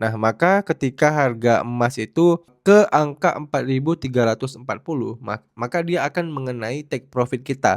Nah, maka ketika harga emas itu ke angka 4.340, maka dia akan mengenai take profit kita.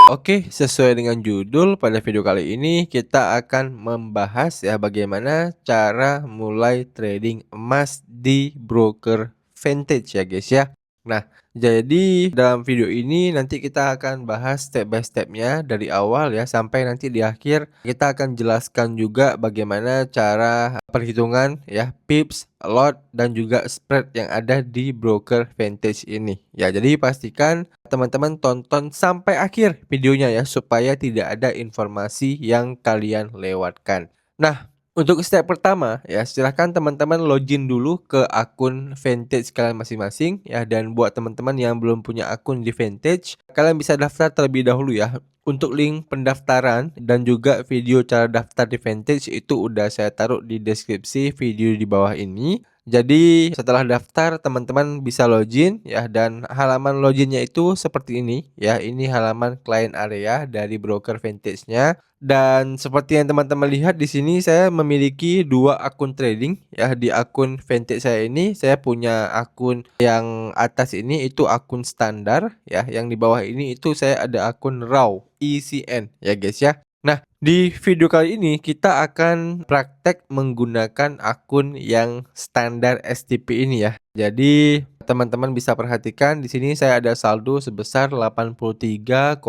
Oke, sesuai dengan judul, pada video kali ini kita akan membahas ya bagaimana cara mulai trading emas di broker vintage ya guys ya. Nah, jadi dalam video ini nanti kita akan bahas step by stepnya dari awal ya sampai nanti di akhir kita akan jelaskan juga bagaimana cara perhitungan ya pips, lot dan juga spread yang ada di broker vintage ini. Ya, jadi pastikan teman-teman tonton sampai akhir videonya ya supaya tidak ada informasi yang kalian lewatkan. Nah, untuk step pertama ya silahkan teman-teman login dulu ke akun vintage kalian masing-masing ya, dan buat teman-teman yang belum punya akun di vintage, kalian bisa daftar terlebih dahulu ya. Untuk link pendaftaran dan juga video cara daftar di vintage itu udah saya taruh di deskripsi video di bawah ini. Jadi setelah daftar teman-teman bisa login ya, dan halaman loginnya itu seperti ini ya. Ini halaman client area dari broker vintage-nya. Dan seperti yang teman-teman lihat di sini saya memiliki dua akun trading ya. Di akun vintage saya ini saya punya akun yang atas ini itu akun standar ya. Yang di bawah ini itu saya ada akun raw ECN ya guys ya. Nah, di video kali ini kita akan praktek menggunakan akun yang standar STP ini ya. Jadi teman-teman bisa perhatikan di sini saya ada saldo sebesar 83,70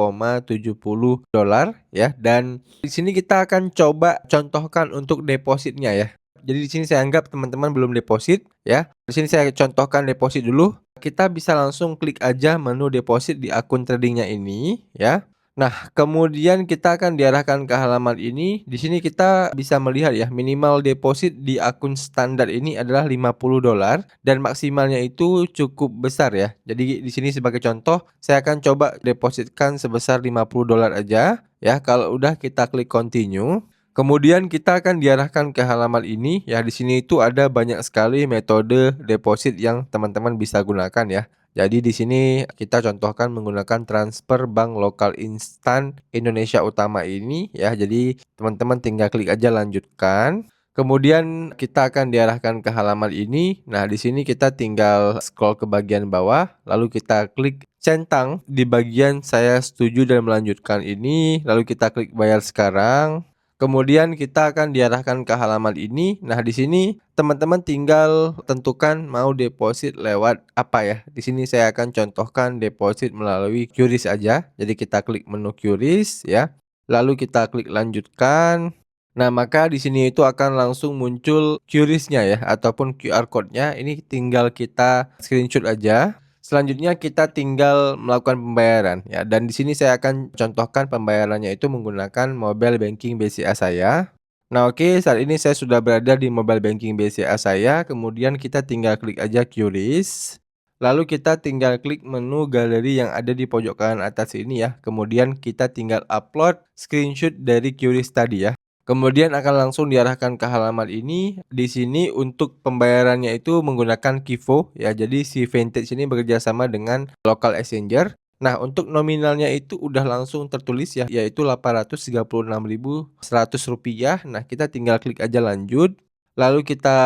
dolar ya, dan di sini kita akan coba contohkan untuk depositnya ya. Jadi di sini saya anggap teman-teman belum deposit ya. Di sini saya contohkan deposit dulu. Kita bisa langsung klik aja menu deposit di akun tradingnya ini ya. Nah, kemudian kita akan diarahkan ke halaman ini. Di sini kita bisa melihat ya, minimal deposit di akun standar ini adalah 50 dolar dan maksimalnya itu cukup besar ya. Jadi di sini sebagai contoh, saya akan coba depositkan sebesar 50 dolar aja ya. Kalau udah kita klik continue. Kemudian kita akan diarahkan ke halaman ini ya. Di sini itu ada banyak sekali metode deposit yang teman-teman bisa gunakan ya. Jadi di sini kita contohkan menggunakan transfer bank lokal instan Indonesia Utama ini ya. Jadi teman-teman tinggal klik aja lanjutkan. Kemudian kita akan diarahkan ke halaman ini. Nah, di sini kita tinggal scroll ke bagian bawah, lalu kita klik centang di bagian saya setuju dan melanjutkan ini, lalu kita klik bayar sekarang. Kemudian kita akan diarahkan ke halaman ini. Nah, di sini teman-teman tinggal tentukan mau deposit lewat apa ya. Di sini saya akan contohkan deposit melalui QRIS aja. Jadi kita klik menu QRIS ya. Lalu kita klik lanjutkan. Nah, maka di sini itu akan langsung muncul QRIS-nya ya ataupun QR code-nya. Ini tinggal kita screenshot aja. Selanjutnya kita tinggal melakukan pembayaran ya, dan di sini saya akan contohkan pembayarannya itu menggunakan mobile banking BCA saya. Nah, oke, saat ini saya sudah berada di mobile banking BCA saya, kemudian kita tinggal klik aja QRIS. Lalu kita tinggal klik menu galeri yang ada di pojok kanan atas ini ya. Kemudian kita tinggal upload screenshot dari QRIS tadi ya. Kemudian akan langsung diarahkan ke halaman ini. Di sini untuk pembayarannya itu menggunakan Kivo ya. Jadi si Vintage ini bekerja sama dengan local exchanger. Nah, untuk nominalnya itu udah langsung tertulis ya, yaitu Rp836.100. Nah, kita tinggal klik aja lanjut. Lalu kita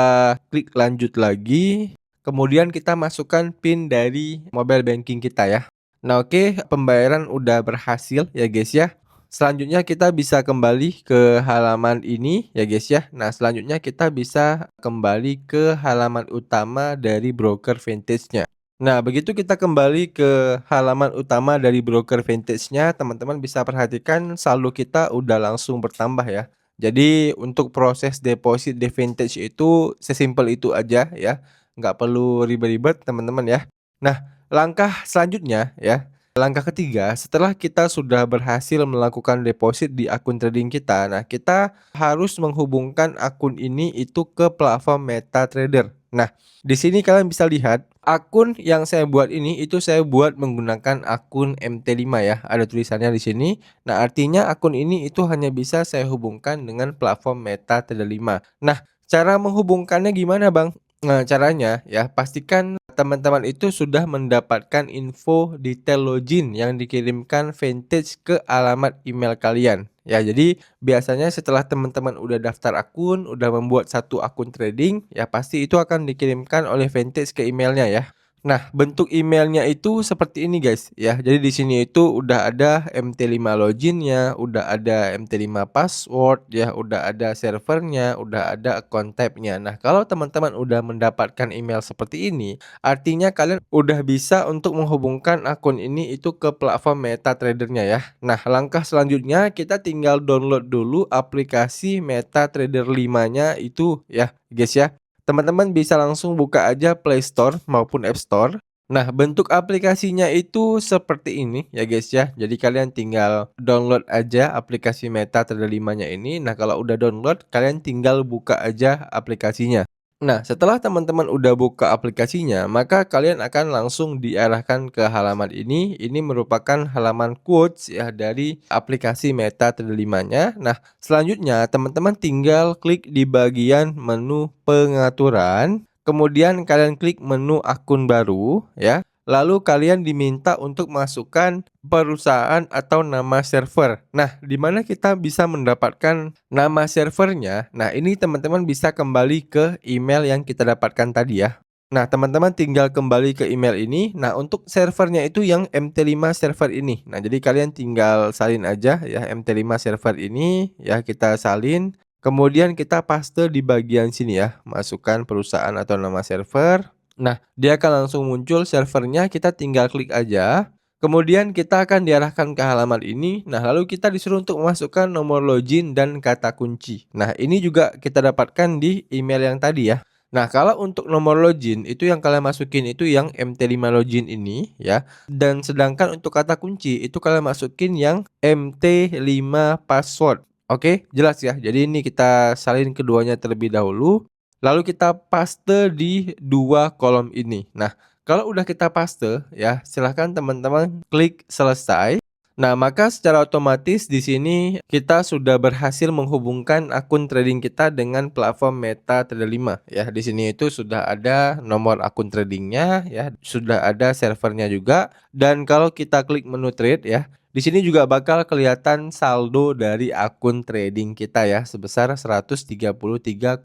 klik lanjut lagi. Kemudian kita masukkan PIN dari mobile banking kita ya. Nah, oke, pembayaran udah berhasil ya guys ya. Selanjutnya kita bisa kembali ke halaman ini ya guys ya. Nah, selanjutnya kita bisa kembali ke halaman utama dari broker vintage-nya. Nah, begitu kita kembali ke halaman utama dari broker vintage-nya, teman-teman bisa perhatikan saldo kita udah langsung bertambah ya. Jadi untuk proses deposit di vintage itu sesimpel itu aja ya. Nggak perlu ribet-ribet teman-teman ya. Nah, langkah selanjutnya ya. Langkah ketiga, setelah kita sudah berhasil melakukan deposit di akun trading kita, nah kita harus menghubungkan akun ini itu ke platform MetaTrader. Nah, di sini kalian bisa lihat akun yang saya buat ini itu saya buat menggunakan akun MT5 ya. Ada tulisannya di sini. Nah, artinya akun ini itu hanya bisa saya hubungkan dengan platform MetaTrader 5. Nah, cara menghubungkannya gimana, Bang? Nah, caranya ya, pastikan teman-teman itu sudah mendapatkan info detail login yang dikirimkan Vantage ke alamat email kalian. Ya, jadi biasanya setelah teman-teman udah daftar akun, udah membuat satu akun trading, ya pasti itu akan dikirimkan oleh Vantage ke emailnya ya. Nah, bentuk emailnya itu seperti ini guys ya. Jadi di sini itu udah ada MT5 loginnya, udah ada MT5 password ya, udah ada servernya, udah ada account tab-nya. Nah, kalau teman-teman udah mendapatkan email seperti ini, artinya kalian udah bisa untuk menghubungkan akun ini itu ke platform MetaTrader-nya ya. Nah, langkah selanjutnya kita tinggal download dulu aplikasi MetaTrader 5-nya itu ya, guys ya. Teman-teman bisa langsung buka aja Play Store maupun App Store. Nah, bentuk aplikasinya itu seperti ini ya guys ya. Jadi kalian tinggal download aja aplikasi MetaTrader 5-nya ini. Nah, kalau udah download, kalian tinggal buka aja aplikasinya. Nah, setelah teman-teman udah buka aplikasinya, maka kalian akan langsung diarahkan ke halaman ini. Ini merupakan halaman quotes ya dari aplikasi MetaTrader 5-nya. Nah, selanjutnya teman-teman tinggal klik di bagian menu pengaturan, kemudian kalian klik menu akun baru ya. Lalu kalian diminta untuk masukkan perusahaan atau nama server. Nah, di mana kita bisa mendapatkan nama servernya? Nah, ini teman-teman bisa kembali ke email yang kita dapatkan tadi ya. Nah, teman-teman tinggal kembali ke email ini. Nah, untuk servernya itu yang MT5 server ini. Nah, jadi kalian tinggal salin aja ya MT5 server ini ya, kita salin. Kemudian kita paste di bagian sini ya, masukkan perusahaan atau nama server. Nah, dia akan langsung muncul servernya, kita tinggal klik aja. Kemudian kita akan diarahkan ke halaman ini. Nah, lalu kita disuruh untuk memasukkan nomor login dan kata kunci. Nah, ini juga kita dapatkan di email yang tadi ya. Nah, kalau untuk nomor login itu yang kalian masukin itu yang MT5 login ini ya. Dan sedangkan untuk kata kunci itu kalian masukin yang MT5 password. Oke, jelas ya. Jadi ini kita salin keduanya terlebih dahulu. Lalu kita paste di dua kolom ini. Nah, kalau udah kita paste ya, silahkan teman-teman klik selesai. Nah, maka secara otomatis di sini kita sudah berhasil menghubungkan akun trading kita dengan platform MetaTrader 5 ya. Di sini itu sudah ada nomor akun tradingnya ya, sudah ada servernya juga. Dan kalau kita klik menu trade ya, di sini juga bakal kelihatan saldo dari akun trading kita ya sebesar 133,70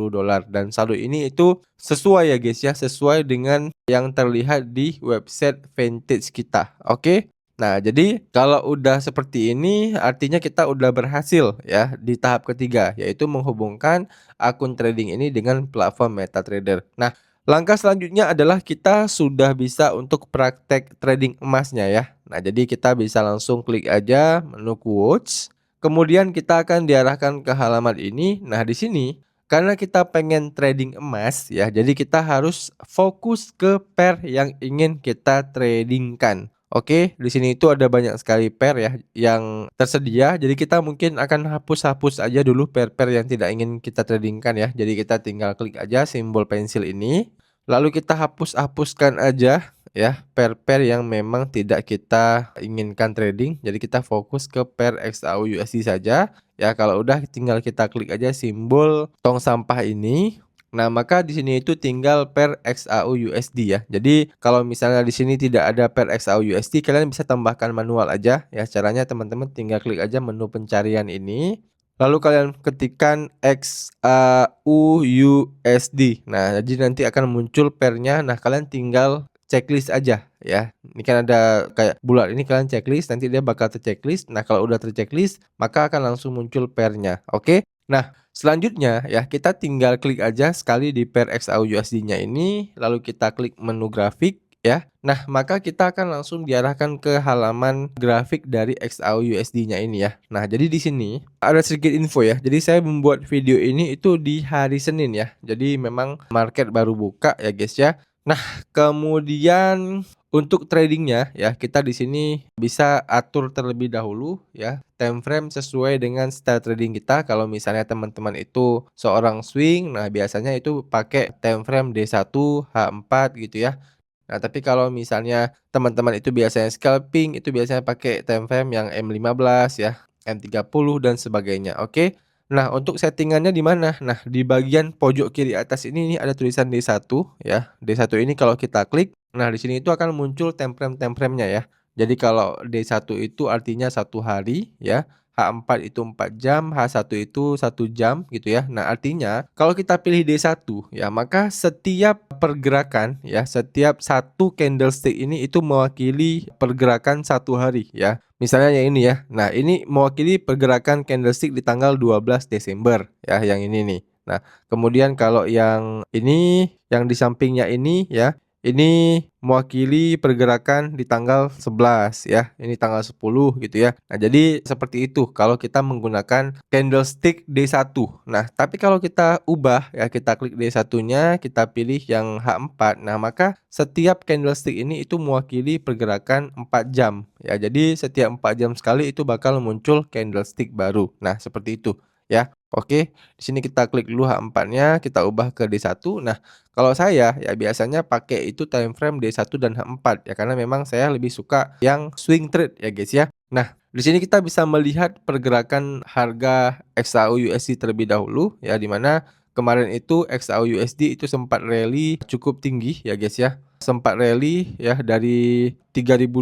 dolar, dan saldo ini itu sesuai ya guys ya, sesuai dengan yang terlihat di website Vantage kita. Oke. Nah, jadi kalau udah seperti ini artinya kita udah berhasil ya di tahap ketiga, yaitu menghubungkan akun trading ini dengan platform MetaTrader. Nah, langkah selanjutnya adalah kita sudah bisa untuk praktek trading emasnya ya. Nah, jadi kita bisa langsung klik aja menu quotes. Kemudian kita akan diarahkan ke halaman ini. Nah, di sini karena kita pengen trading emas ya, jadi kita harus fokus ke pair yang ingin kita tradingkan. Oke, di sini itu ada banyak sekali pair ya yang tersedia. Jadi kita mungkin akan hapus-hapus aja dulu pair-pair yang tidak ingin kita tradingkan ya. Jadi kita tinggal klik aja simbol pensil ini. Lalu kita hapus-hapuskan aja ya pair-pair yang memang tidak kita inginkan trading. Jadi kita fokus ke pair XAU USD saja. Ya, kalau udah tinggal kita klik aja simbol tong sampah ini. Nah, maka di sini itu tinggal pair XAU USD ya. Jadi kalau misalnya di sini tidak ada pair XAU USD, kalian bisa tambahkan manual aja ya. Caranya teman-teman tinggal klik aja menu pencarian ini. Lalu kalian ketikkan XAU USD. Nah, jadi nanti akan muncul pairnya. Nah, kalian tinggal checklist aja ya. Ini kan ada kayak bulat ini, kalian checklist, nanti dia bakal terchecklist. Nah, kalau udah terchecklist, maka akan langsung muncul pairnya. Oke. Nah, selanjutnya ya, kita tinggal klik aja sekali di pair XAU USD-nya ini, lalu kita klik menu grafik ya. Nah, maka kita akan langsung diarahkan ke halaman grafik dari XAU USD-nya ini ya. Nah, jadi di sini ada sedikit info ya. Jadi saya membuat video ini itu di hari Senin ya. Jadi memang market baru buka ya guys ya. Nah, kemudian untuk tradingnya ya, kita di sini bisa atur terlebih dahulu ya time frame sesuai dengan style trading kita. Kalau misalnya teman-teman itu seorang swing, nah biasanya itu pakai time frame D1, H4 gitu ya. Nah, tapi kalau misalnya teman-teman itu biasanya scalping, itu biasanya pakai time frame yang M15 ya, M30 dan sebagainya. Oke. Nah, untuk settingannya di mana? Nah, di bagian pojok kiri atas ini nih ada tulisan D1 ya. D1 ini kalau kita klik, nah di sini itu akan muncul time frame-nya ya. Jadi kalau D1 itu artinya 1 hari ya, H4 itu 4 jam, H1 itu 1 jam gitu ya. Nah, artinya kalau kita pilih D1 ya, maka setiap pergerakan ya, setiap satu candlestick ini itu mewakili pergerakan 1 hari ya. Misalnya yang ini ya. Nah, ini mewakili pergerakan candlestick di tanggal 12 Desember ya, yang ini nih. Nah, kemudian kalau yang ini, yang di sampingnya ini ya, ini mewakili pergerakan di tanggal 11 ya, ini tanggal 10 gitu ya. Nah, jadi seperti itu kalau kita menggunakan candlestick D1. Nah, tapi kalau kita ubah ya, kita klik D1-nya, kita pilih yang H4. Nah, maka setiap candlestick ini itu mewakili pergerakan 4 jam ya. Jadi setiap 4 jam sekali itu bakal muncul candlestick baru. Nah, seperti itu ya. Oke, di sini kita klik dulu H4-nya, kita ubah ke D1. Nah, kalau saya ya biasanya pakai itu time frame D1 dan H4 ya, karena memang saya lebih suka yang swing trade ya guys ya. Nah, di sini kita bisa melihat pergerakan harga XAU USD terlebih dahulu ya, di mana kemarin itu XAU USD itu sempat rally cukup tinggi ya guys ya. Sempat rally ya dari 3.200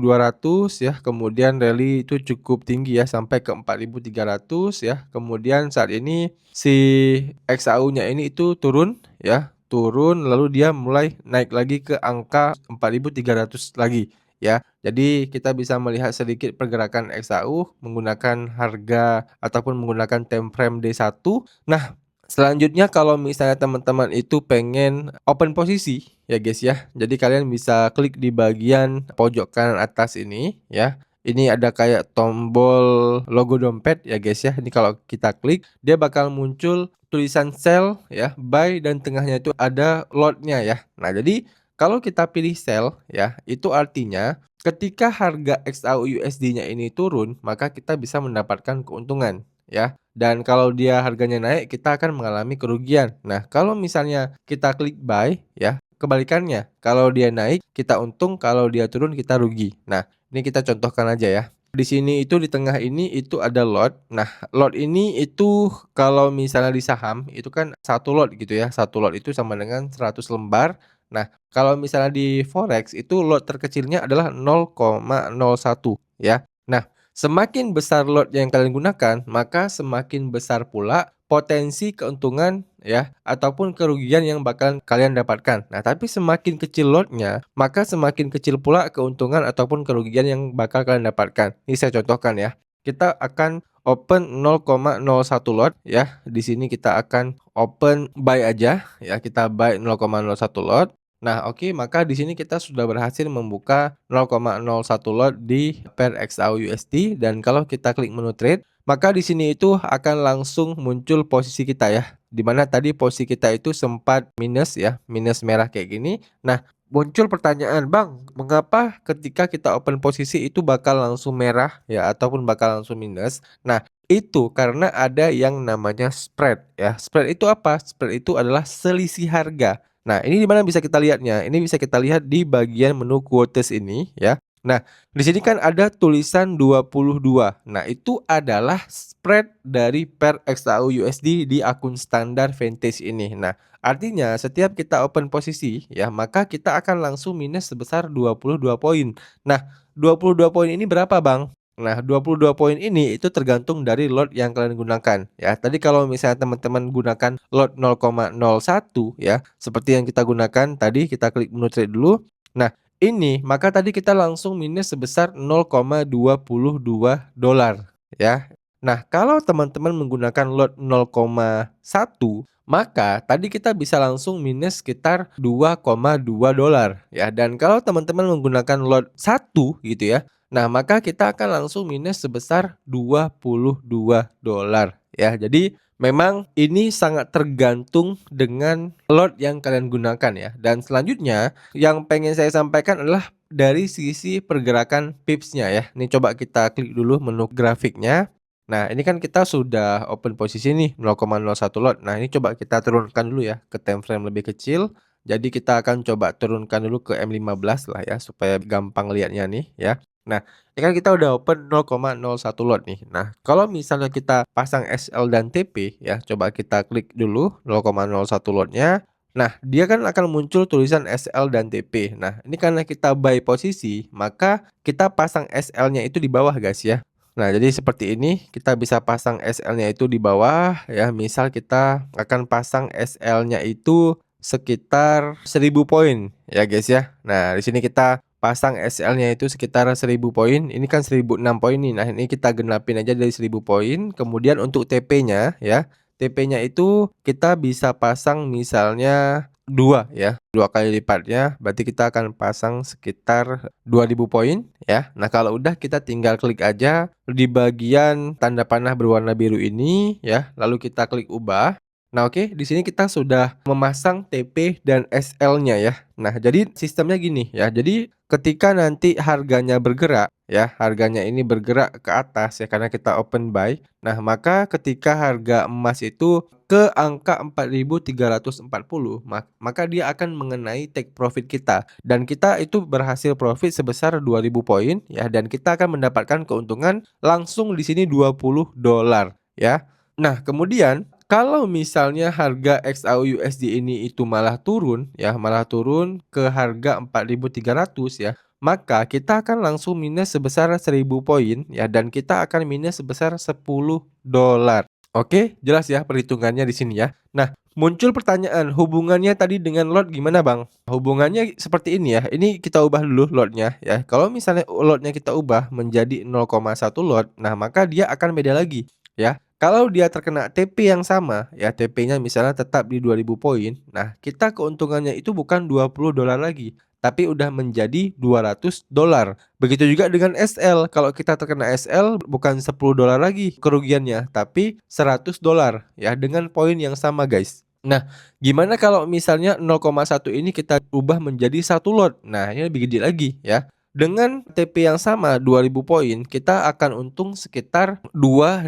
ya, kemudian rally itu cukup tinggi ya sampai ke 4.300 ya. Kemudian saat ini si XAU-nya ini itu turun ya, turun lalu dia mulai naik lagi ke angka 4.300 lagi ya. Jadi kita bisa melihat sedikit pergerakan XAU menggunakan harga ataupun menggunakan time frame D1. Nah, selanjutnya kalau misalnya teman-teman itu pengen open posisi ya guys ya. Jadi kalian bisa klik di bagian pojok kanan atas ini ya. Ini ada kayak tombol logo dompet ya guys ya. Ini kalau kita klik dia bakal muncul tulisan sell ya, buy, dan tengahnya itu ada lot-nya ya. Nah, jadi kalau kita pilih sell ya, itu artinya ketika harga XAU USD-nya ini turun, maka kita bisa mendapatkan keuntungan ya. Dan kalau dia harganya naik, kita akan mengalami kerugian. Nah, kalau misalnya kita klik buy ya, kebalikannya. Kalau dia naik, kita untung, kalau dia turun kita rugi. Nah, ini kita contohkan aja ya. Di sini itu di tengah ini itu ada lot. Nah, lot ini itu kalau misalnya di saham itu kan satu lot gitu ya. Satu lot itu sama dengan 100 lembar. Nah, kalau misalnya di forex itu lot terkecilnya adalah 0,01 ya. Nah, semakin besar lot yang kalian gunakan, maka semakin besar pula potensi keuntungan ya ataupun kerugian yang bakal kalian dapatkan. Nah, tapi semakin kecil lotnya, maka semakin kecil pula keuntungan ataupun kerugian yang bakal kalian dapatkan. Ini saya contohkan ya. Kita akan open 0,01 lot ya. Di sini kita akan open buy aja ya. Kita buy 0,01 lot. Nah, oke, maka di sini kita sudah berhasil membuka 0,01 lot di pair XAU USD, dan kalau kita klik menu trade, maka di sini itu akan langsung muncul posisi kita ya. Di mana tadi posisi kita itu sempat minus ya, minus merah kayak gini. Nah, muncul pertanyaan, "Bang, mengapa ketika kita open posisi itu bakal langsung merah ya ataupun bakal langsung minus?" Nah, itu karena ada yang namanya spread ya. Spread itu apa? Spread itu adalah selisih harga. Nah, ini di mana bisa kita lihatnya? Ini bisa kita lihat di bagian menu quotes ini ya. Nah, di sini kan ada tulisan 22. Nah, itu adalah spread dari pair XAU USD di akun standar Vantage ini. Nah, artinya setiap kita open posisi ya, maka kita akan langsung minus sebesar 22 poin. Nah, 22 poin ini berapa, Bang? Nah, 22 poin ini itu tergantung dari lot yang kalian gunakan ya. Tadi kalau misalnya teman-teman gunakan lot 0,01 ya, seperti yang kita gunakan tadi, kita klik menu trade dulu. Nah, ini maka tadi kita langsung minus sebesar 0,22 dolar ya. Nah, kalau teman-teman menggunakan lot 0,1, maka tadi kita bisa langsung minus sekitar 2,2 dolar ya. Dan kalau teman-teman menggunakan lot 1 gitu ya, nah, maka kita akan langsung minus sebesar 22 dolar ya. Jadi memang ini sangat tergantung dengan lot yang kalian gunakan ya. Dan selanjutnya yang pengen saya sampaikan adalah dari sisi pergerakan pipsnya ya. Ini coba kita klik dulu menu grafiknya. Nah, ini kan kita sudah open posisi nih 0,01 lot. Nah, ini coba kita turunkan dulu ya ke time frame lebih kecil. Jadi kita akan coba turunkan dulu ke M15 lah ya supaya gampang lihatnya nih ya. Nah, ini kan kita udah open 0,01 lot nih. Nah, kalau misalnya kita pasang SL dan TP ya, coba kita klik dulu 0,01 lotnya. Nah, dia kan akan muncul tulisan SL dan TP. Nah, ini karena kita buy posisi, maka kita pasang SL-nya itu di bawah guys ya. Nah, jadi seperti ini, kita bisa pasang SL-nya itu di bawah ya. Misal kita akan pasang SL-nya itu sekitar 1000 poin ya guys ya. Nah, di sini kita pasang SL-nya itu sekitar 1000 poin. Ini kan 1006 poin nih. Nah, ini kita genapin aja dari 1000 poin. Kemudian untuk TP-nya ya. TP-nya itu kita bisa pasang misalnya 2 ya. 2 kali lipatnya. Berarti kita akan pasang sekitar 2000 poin ya. Nah, kalau udah kita tinggal klik aja di bagian tanda panah berwarna biru ini ya. Lalu kita klik ubah. Nah, oke, di sini kita sudah memasang TP dan SL-nya ya. Nah, jadi sistemnya gini ya. Jadi ketika nanti harganya bergerak ya, harganya ini bergerak ke atas ya karena kita open buy. Nah, maka ketika harga emas itu ke angka 4.340, maka dia akan mengenai take profit kita dan kita itu berhasil profit sebesar 2000 poin ya dan kita akan mendapatkan keuntungan langsung di sini $20 ya. Nah, kemudian kalau misalnya harga XAU USD ini itu malah turun ya, malah turun ke harga 4.300 ya, maka kita akan langsung minus sebesar 1000 poin ya dan kita akan minus sebesar $10. Oke, jelas ya perhitungannya di sini ya. Nah, muncul pertanyaan, hubungannya tadi dengan lot gimana, Bang? Hubungannya seperti ini ya. Ini kita ubah dulu lotnya ya. Kalau misalnya lotnya kita ubah menjadi 0,1 lot, nah maka dia akan beda lagi ya. Kalau dia terkena TP yang sama, ya TP-nya misalnya tetap di 2000 poin. Nah, kita keuntungannya itu bukan $20 lagi, tapi udah menjadi $200. Begitu juga dengan SL. Kalau kita terkena SL bukan $10 lagi kerugiannya, tapi $100 ya dengan poin yang sama, guys. Nah, gimana kalau misalnya 0,1 ini kita ubah menjadi 1 lot? Nah, ini lebih gede lagi ya. Dengan TP yang sama 2000 poin, kita akan untung sekitar $2000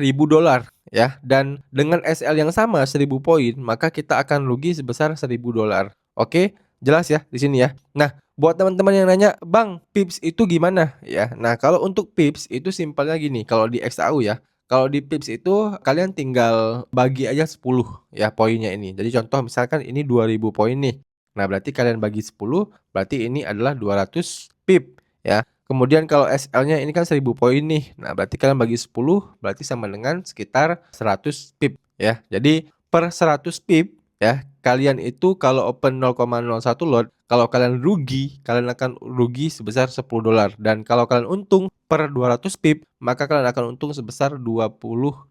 ya. Dan dengan SL yang sama 1000 poin, maka kita akan rugi sebesar $1000. Oke, jelas ya di sini ya. Nah, buat teman-teman yang nanya, "Bang, pips itu gimana?" ya. Nah, kalau untuk pips itu simpelnya gini, kalau di XAU ya. Kalau di pips itu kalian tinggal bagi aja 10 ya poinnya ini. Jadi contoh misalkan ini 2000 poin nih. Nah, berarti kalian bagi 10, berarti ini adalah 200 pip ya. Kemudian kalau SL-nya ini kan 1000 poin nih. Nah, berarti kalian bagi 10 berarti sama dengan sekitar 100 pip ya. Jadi per 100 pip ya, kalian itu kalau open 0,01 lot, kalau kalian rugi, kalian akan rugi sebesar $10 dan kalau kalian untung per 200 pip, maka kalian akan untung sebesar $20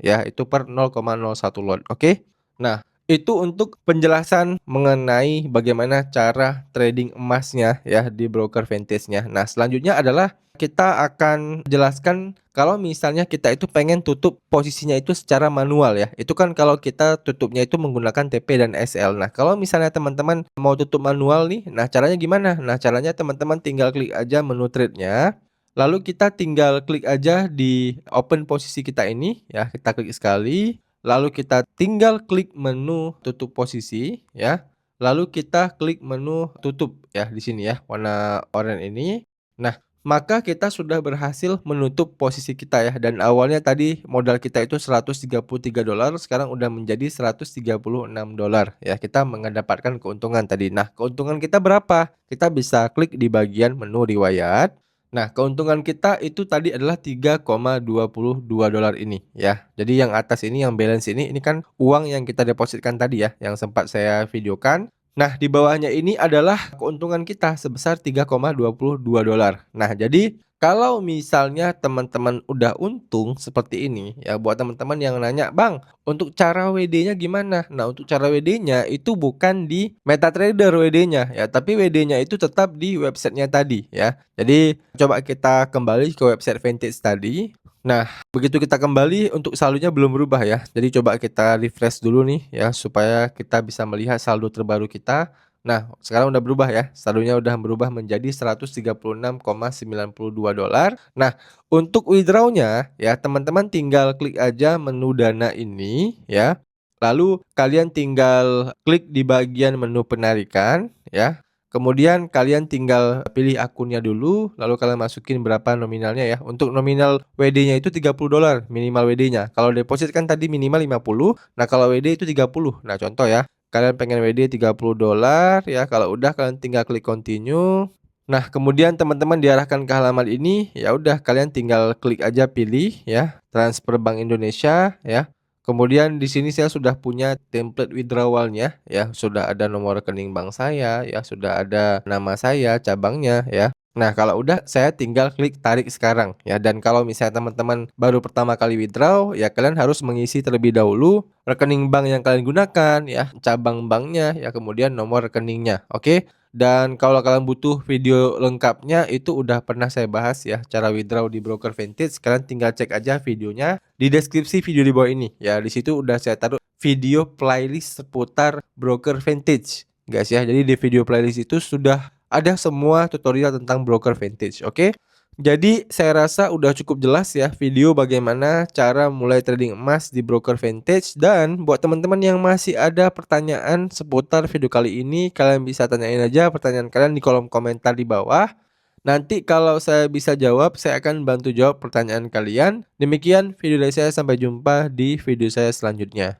ya. Itu per 0,01 lot. Oke? Nah, itu untuk penjelasan mengenai bagaimana cara trading emasnya ya di broker Vantage-nya. Nah, selanjutnya adalah kita akan jelaskan kalau misalnya kita itu pengen tutup posisinya itu secara manual ya. Itu kan kalau kita tutupnya itu menggunakan TP dan SL. Nah, kalau misalnya teman-teman mau tutup manual nih, nah caranya gimana? Nah, caranya teman-teman tinggal klik aja menu trade-nya. Lalu kita tinggal klik aja di open posisi kita ini ya. Kita klik sekali. Lalu kita tinggal klik menu tutup posisi ya. Lalu kita klik menu tutup ya di sini ya, warna oranye ini. Nah, maka kita sudah berhasil menutup posisi kita ya dan awalnya tadi modal kita itu $133, sekarang udah menjadi $136 ya. Kita mendapatkan keuntungan tadi. Nah, keuntungan kita berapa? Kita bisa klik di bagian menu riwayat. Nah, keuntungan kita itu tadi adalah $3,22 ini ya. Jadi yang atas ini yang balance ini kan uang yang kita depositkan tadi ya, yang sempat saya videokan. Nah, di bawahnya ini adalah keuntungan kita sebesar $3,22. Nah, jadi kalau misalnya teman-teman udah untung seperti ini ya, buat teman-teman yang nanya, "Bang, untuk cara WD-nya gimana?" Nah, untuk cara WD-nya itu bukan di MetaTrader WD-nya ya, tapi WD-nya itu tetap di websitenya tadi ya. Jadi coba kita kembali ke website Vantage tadi. Nah, begitu kita kembali untuk saldonya belum berubah ya. Jadi coba kita refresh dulu nih ya supaya kita bisa melihat saldo terbaru kita. Nah, sekarang udah berubah ya. Saldonya udah berubah menjadi $136,92. Nah, untuk withdraw-nya ya teman-teman tinggal klik aja menu dana ini ya. Lalu kalian tinggal klik di bagian menu penarikan ya. Kemudian kalian tinggal pilih akunnya dulu, lalu kalian masukin berapa nominalnya ya. Untuk nominal WD-nya itu $30 minimal WD-nya. Kalau deposit kan tadi minimal 50. Nah, kalau WD itu 30. Nah, contoh ya. Kalian pengen WD $30 ya. Kalau udah kalian tinggal klik continue. Nah, kemudian teman-teman diarahkan ke halaman ini, ya udah kalian tinggal klik aja pilih ya, transfer Bank Indonesia ya. Kemudian di sini saya sudah punya template withdrawalnya ya, sudah ada nomor rekening bank saya ya, sudah ada nama saya, cabangnya ya. Nah, kalau udah saya tinggal klik tarik sekarang ya, dan kalau misalnya teman-teman baru pertama kali withdraw ya, kalian harus mengisi terlebih dahulu rekening bank yang kalian gunakan ya, cabang banknya ya, kemudian nomor rekeningnya. Oke. Dan kalau kalian butuh video lengkapnya itu udah pernah saya bahas ya, cara withdraw di broker Vantage. Kalian tinggal cek aja videonya di deskripsi video di bawah ini ya. Di situ udah saya taruh video playlist seputar broker Vantage, guys ya. Jadi di video playlist itu sudah ada semua tutorial tentang broker Vantage. Oke. Jadi saya rasa udah cukup jelas ya video bagaimana cara mulai trading emas di broker Vantage. Dan buat teman-teman yang masih ada pertanyaan seputar video kali ini, kalian bisa tanyain aja pertanyaan kalian di kolom komentar di bawah. Nanti kalau saya bisa jawab, saya akan bantu jawab pertanyaan kalian. Demikian video dari saya, sampai jumpa di video saya selanjutnya.